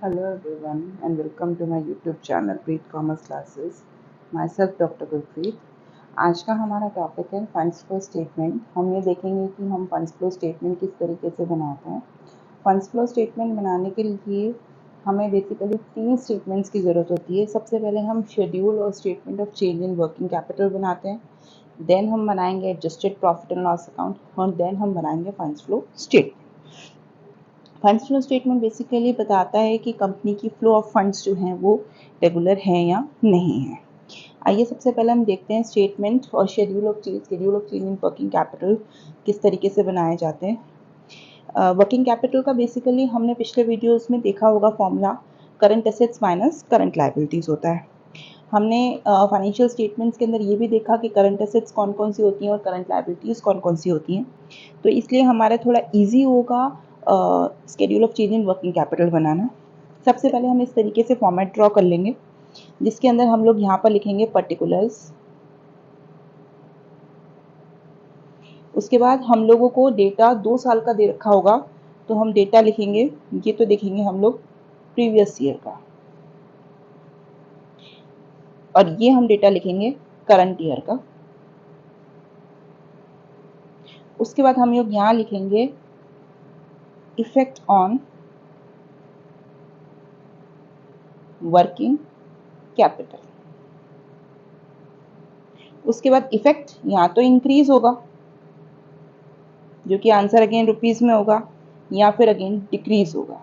Hello everyone and welcome to my YouTube channel Preet Commerce Classes. Myself Dr. Gurpreet. आज का हमारा topic है funds flow statement. हम ये देखेंगे कि हम फंड्स फ्लो स्टेटमेंट किस तरीके से बनाते हैं। फंड्स फ्लो स्टेटमेंट बनाने के लिए हमें बेसिकली 3 स्टेटमेंट्स की ज़रूरत होती है। सबसे पहले हम शेड्यूल और statement of change in working capital बनाते हैं, देन हम बनाएंगे adjusted profit and loss account और देन हम बनाएंगे funds flow statement. Funds flow statement basically बताता है कि कंपनी की फ्लो ऑफ फंड्स जो हैं वो रेगुलर हैं या नहीं है। आइए सबसे पहले हम देखते हैं स्टेटमेंट और schedule of change in working capital किस तरीके से बनाए जाते हैं। वर्किंग कैपिटल का बेसिकली हमने पिछले वीडियोस में देखा होगा formula current assets minus current liabilities होता है। हमने फाइनेंशियल स्टेटमेंट्स के अंदर ये भी देखा कि करंट एसेट्स कौन कौन सी होती हैं और करंट लायबिलिटीज़ कौन कौन सी होती हैं। तो इसलिए हमारा थोड़ा ईजी होगा schedule of change in working capital बनाना। सबसे पहले हम इस तरीके से फॉर्मेट ड्रॉ कर लेंगे जिसके अंदर हम लोग यहाँ पर लिखेंगे पर्टिकुलर्स। उसके बाद हम लोगों को डेटा 2 साल का दे रखा होगा तो हम डेटा लिखेंगे, ये तो देखेंगे हम लोग प्रीवियस ईयर का, और ये हम डेटा लिखेंगे करंट ईयर का। उसके बाद हम लोग यहाँ लिखेंगे इफेक्ट ऑन वर्किंग कैपिटल। उसके बाद इफेक्ट यहाँ तो इंक्रीज होगा जो कि आंसर अगेन रुपीस में होगा, या फिर अगेन डिक्रीज होगा,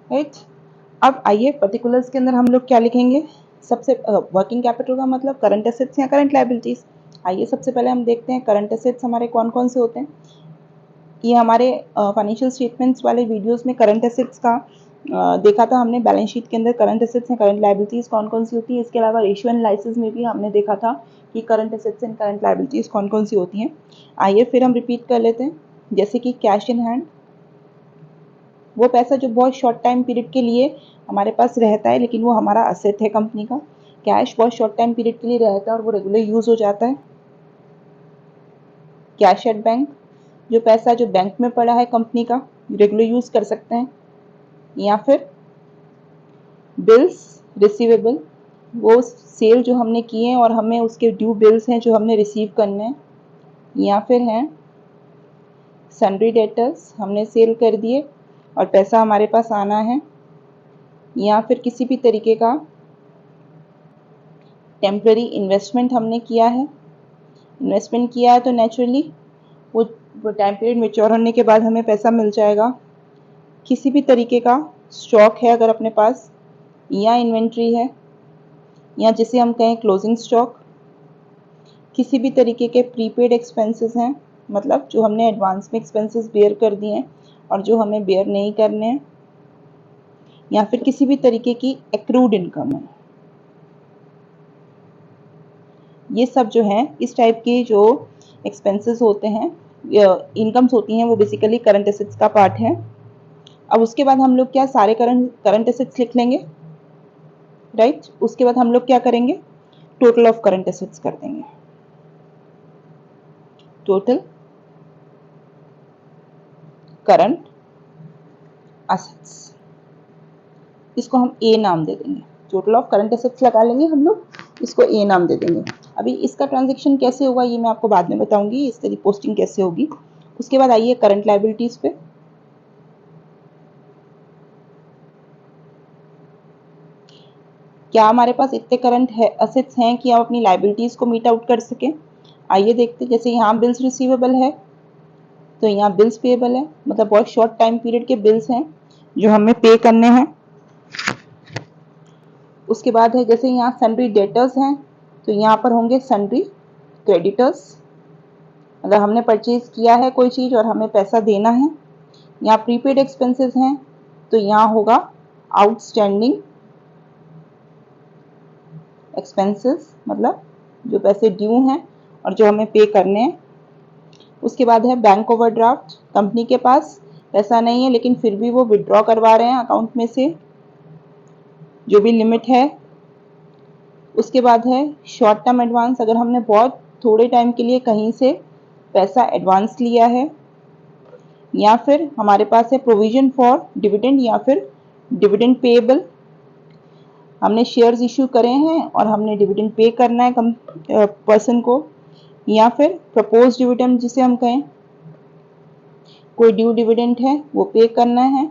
राइट। अब आइए पर्टिकुलर्स के अंदर हम लोग क्या लिखेंगे। सबसे वर्किंग कैपिटल का मतलब करंट एसेट्स या करंट लायबिलिटीज। आइए सबसे पहले हम देखते हैं करंट एसेट्स हमारे कौन कौन से होते हैं। ये हमारे फाइनेंशियल स्टेटमेंट्स वाले वीडियोस में करंट एसेट्स का देखा था हमने। बैलेंस शीट के अंदर current assets and current liabilities कौन कौन सी होती है। इसके अलावा रेशियो एनालिसिस में भी हमने देखा था कि current assets and current liabilities कौन कौन सी होती हैं। आइए फिर हम रिपीट कर लेते हैं। जैसे कि कैश इन हैंड, वो पैसा जो बहुत शॉर्ट टाइम पीरियड के लिए हमारे पास रहता है लेकिन वो हमारा असेट है कंपनी का। कैश बहुत शॉर्ट टाइम पीरियड के लिए रहता है और वो रेगुलर यूज हो जाता है। कैश एट बैंक, जो पैसा जो बैंक में पड़ा है कंपनी का, रेगुलर यूज कर सकते हैं। या फिर बिल्स रिसीवेबल, वो सेल जो हमने किए हैं और हमें उसके ड्यू बिल्स हैं जो हमने रिसीव करने हैं। या फिर हैं सन्ड्री डेटर्स, हमने सेल कर दिए और पैसा हमारे पास आना है। या फिर किसी भी तरीके का टेम्पररी इन्वेस्टमेंट हमने किया है। इन्वेस्टमेंट किया है तो नेचुरली वो टाइम पीरियड मेच्योर होने के बाद हमें पैसा मिल जाएगा। किसी भी तरीके का स्टॉक है अगर अपने पास, या इन्वेंट्री है, या जिसे हम कहें क्लोजिंग स्टॉक। किसी भी तरीके के प्रीपेड एक्सपेंसेस हैं, मतलब जो हमने एडवांस में एक्सपेंसेस बेयर कर दिए हैं और जो हमें बेयर नहीं करने हैं। या फिर किसी भी तरीके की एक्रूड इनकम है। ये सब जो है इस टाइप के जो एक्सपेंसेस होते हैं, इनकम्स होती हैं, वो बेसिकली करंट एसेट्स का पार्ट है। अब उसके बाद हम लोग क्या सारे करंट एसेट्स लिख लेंगे, राइट। उसके बाद हम लोग क्या करेंगे, टोटल ऑफ करंट एसेट्स कर देंगे। टोटल करंट एसेट्स, इसको हम ए नाम दे देंगे। टोटल ऑफ करंट एसेट्स लगा लेंगे हम लोग, इसको ए नाम दे देंगे। अभी इसका ट्रांजेक्शन कैसे होगा ये मैं आपको बाद में बताऊंगी, इस तरीके पोस्टिंग कैसे होगी। उसके बाद आइए करंट लायबिलिटीज पे। क्या हमारे पास इतने करंट एसेट्स हैं कि हम अपनी लायबिलिटीज को मीट आउट कर सकें। आइए देखते हैं। जैसे यहाँ बिल्स रिसीवेबल है तो यहाँ बिल्स पेएबल है, मतलब बहुत शॉर्ट टाइम पीरियड के बिल्स हैं जो हमें पे करने हैं। उसके बाद है जैसे यहाँ सन्ड्री डेटर्स हैं तो यहाँ पर होंगे सन्ड्री क्रेडिटर्स, अगर हमने परचेज किया है कोई चीज़ और हमें पैसा देना है। यहाँ प्रीपेड एक्सपेंसेस हैं तो यहाँ होगा आउटस्टैंडिंग एक्सपेंसेस, मतलब जो पैसे ड्यू हैं और जो हमें पे करने हैं। उसके बाद है बैंक ओवरड्राफ्ट, कंपनी के पास पैसा नहीं है लेकिन फिर भी वो विड्रॉ करवा रहे हैं अकाउंट में से जो भी लिमिट है। उसके बाद है शॉर्ट टर्म एडवांस, अगर हमने बहुत थोड़े टाइम के लिए कहीं से पैसा एडवांस लिया है। या फिर हमारे पास है प्रोविजन फॉर डिविडेंड या फिर डिविडेंड पेएबल। हमने शेयर्स इश्यू करे हैं और हमने डिविडेंड पे करना है पर्सन को, या फिर प्रपोज डिविडेंड जिसे हम कहें, कोई ड्यू डिविडेंड है वो पे करना है,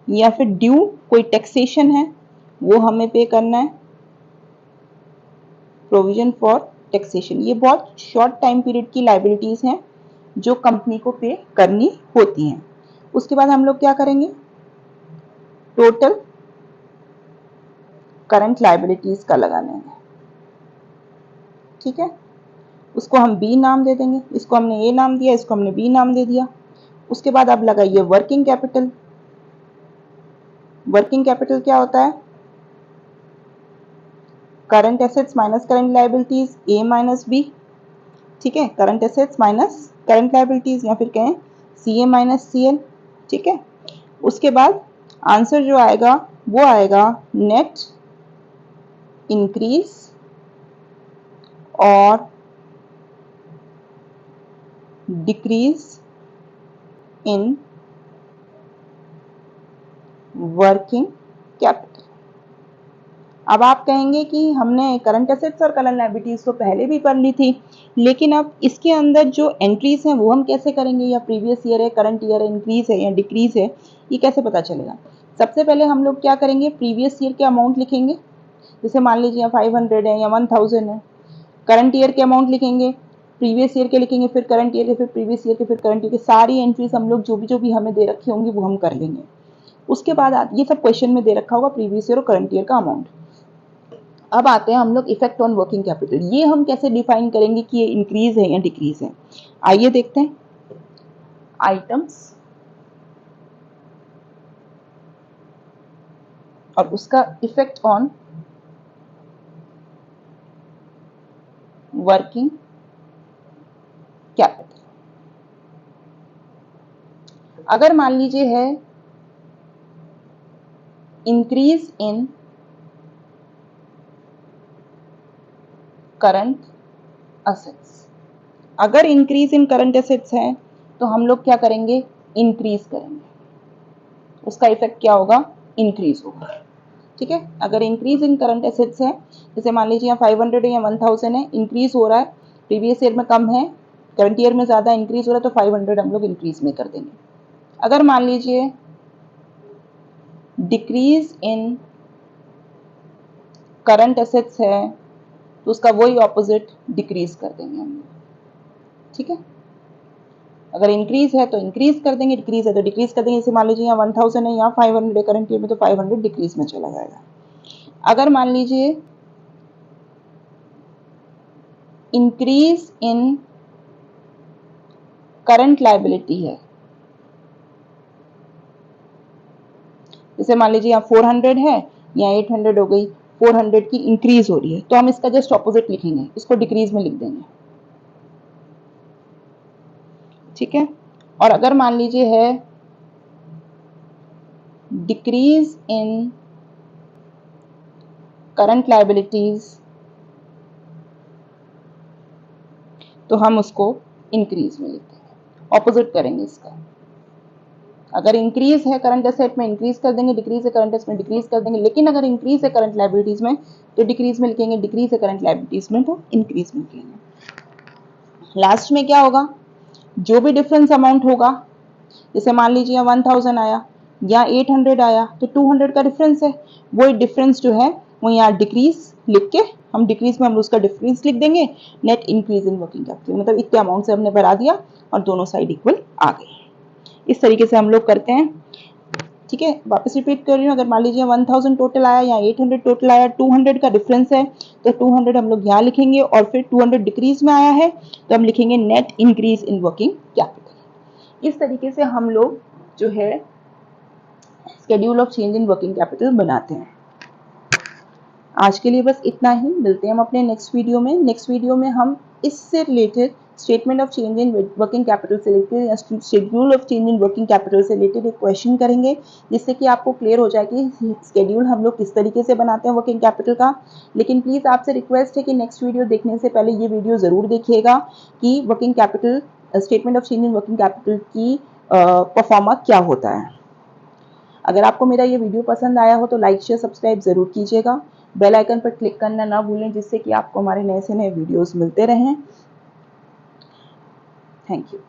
या फिर ड्यू कोई टैक्सेशन है वो हमें पे करना है, प्रोविजन फॉर टैक्सेशन। ये बहुत शॉर्ट टाइम पीरियड की लाइबिलिटीज हैं जो कंपनी को पे करनी होती हैं। उसके बाद हम लोग क्या करेंगे, टोटल करंट लाइबिलिटीज का लगाने हैं, ठीक है। उसको हम बी नाम दे देंगे, इसको हमने ए नाम दिया, इसको हमने बी नाम दे दिया। उसके बाद आप लगाइए वर्किंग कैपिटल। वर्किंग कैपिटल क्या होता है, current assets minus current liabilities A minus B, ठीक है। Current assets minus current liabilities या फिर कहें सी ए माइनस सी एल, ठीक है। उसके बाद आंसर जो आएगा वो आएगा नेट इंक्रीज और डिक्रीज इन वर्किंग कैपिटल। अब आप कहेंगे कि हमने करंट एसेट्स और करंट लायबिलिटीज तो पहले भी पढ़ ली थी, लेकिन अब इसके अंदर जो एंट्रीज हैं वो हम कैसे करेंगे, या प्रीवियस ईयर है, करंट ईयर है, इंक्रीज है या डिक्रीज है, ये कैसे पता चलेगा। सबसे पहले हम लोग क्या करेंगे, प्रीवियस ईयर के अमाउंट लिखेंगे। जैसे मान लीजिए 500 है या 1000 है, करंट ईयर के अमाउंट लिखेंगे, प्रीवियस ईयर के लिखेंगे, फिर करंट ईयर के, फिर प्रीवियस ईयर के, फिर करंट ईयर के। सारी एंट्रीज हम लोग जो भी हमें दे रखी होंगी वो हम कर लेंगे। उसके बाद ये सब क्वेश्चन में दे रखा होगा प्रीवियस ईयर और करंट ईयर का अमाउंट। अब आते हैं हम लोग इफेक्ट ऑन वर्किंग कैपिटल। ये हम कैसे डिफाइन करेंगे कि ये इंक्रीज है या डिक्रीज है। आइए देखते हैं। आइटम्स और उसका इफेक्ट ऑन वर्किंग कैपिटल। अगर मान लीजिए है इंक्रीज इन करंट असेट्स, अगर इंक्रीज इन करंट एसेट्स है तो हम लोग क्या करेंगे, इंक्रीज करेंगे। उसका इफेक्ट क्या होगा, इंक्रीज होगा, ठीक है। अगर इंक्रीज इन करंट एसेट्स है, जैसे मान लीजिए यहाँ 500 है या 1000 है, इंक्रीज हो रहा है, प्रीवियस ईयर में कम है, करंट ईयर में ज्यादा इंक्रीज हो रहा है, तो 500 हम लोग इंक्रीज में कर देंगे। अगर मान लीजिए डिक्रीज इन करंट एसेट्स है तो उसका वही ऑपोजिट डिक्रीज कर देंगे हम लोग, ठीक है। अगर इंक्रीज है तो इंक्रीज कर देंगे, डिक्रीज है तो डिक्रीज कर देंगे। जैसे मान लीजिए यहाँ 1000 है, यहाँ 500 है करंट ईयर में, तो 500 डिक्रीज में चला जाएगा। अगर मान लीजिए इंक्रीज इन करंट लायबिलिटी है, जैसे मान लीजिए यहाँ 400 है, यहाँ 800 हो गई, 400 की इंक्रीज हो रही है, तो हम इसका जस्ट ऑपोजिट लिखेंगे, इसको डिक्रीज में लिख देंगे, ठीक है। और अगर मान लीजिए है डिक्रीज इन करंट लायबिलिटीज, तो हम उसको इंक्रीज में लिख देंगे, ऑपोजिट करेंगे इसका। अगर इंक्रीज है करंट एसेट में इंक्रीज कर देंगे, डिक्रीज है करंट एसेट में डिक्रीज कर देंगे, लेकिन अगर इंक्रीज है करंट लायबिलिटीज में तो डिक्रीज में लिखेंगे, डिक्रीज है करंट लायबिलिटीज में तो इंक्रीज में लिखेंगे। लास्ट में क्या होगा, जो भी डिफरेंस अमाउंट होगा, जैसे मान लीजिए 1000 आया या 800 आया, तो 200 का डिफरेंस है, वो डिफरेंस जो है वो यहाँ डिक्रीज लिख के हम डिक्रीज में हम उसका डिफरेंस लिख देंगे, net increase in working capital, मतलब इतने अमाउंट से हमने बढ़ा दिया और दोनों साइड इक्वल आ गए। इस तरीके से हम लोग करते हैं, ठीक है। वापस रिपीट कर रही हूँ, अगर मान लीजिए 1000 टोटल आया या 800 टोटल आया, 200 का डिफरेंस है, तो 200 हम लोग यहाँ लिखेंगे, और फिर 200 डिक्रीज में आया है तो हम लिखेंगे net increase in working capital. इस तरीके से हम लोग जो है schedule of change in working capital बनाते हैं। आज के लिए बस इतना ही, मिलते हैं हम अपने नेक्स्ट वीडियो में। नेक्स्ट वीडियो में हम इससे related statement of change in working capital से रिलेटेड या schedule of change in working capital से रिलेटेड एक क्वेश्चन करेंगे, जिससे कि आपको क्लियर हो जाए कि शेड्यूल हम लोग किस तरीके से बनाते हैं वर्किंग कैपिटल का। लेकिन प्लीज़ आपसे रिक्वेस्ट है कि नेक्स्ट वीडियो देखने से पहले ये वीडियो ज़रूर देखिएगा कि working capital statement of change in working capital की परफॉर्मा क्या होता है। अगर आपको मेरा ये वीडियो पसंद आया हो तो लाइक शेयर सब्सक्राइब ज़रूर कीजिएगा। बेल आइकन पर क्लिक करना ना भूलें, जिससे कि आपको हमारे नए से नए वीडियोस मिलते रहें। Thank you.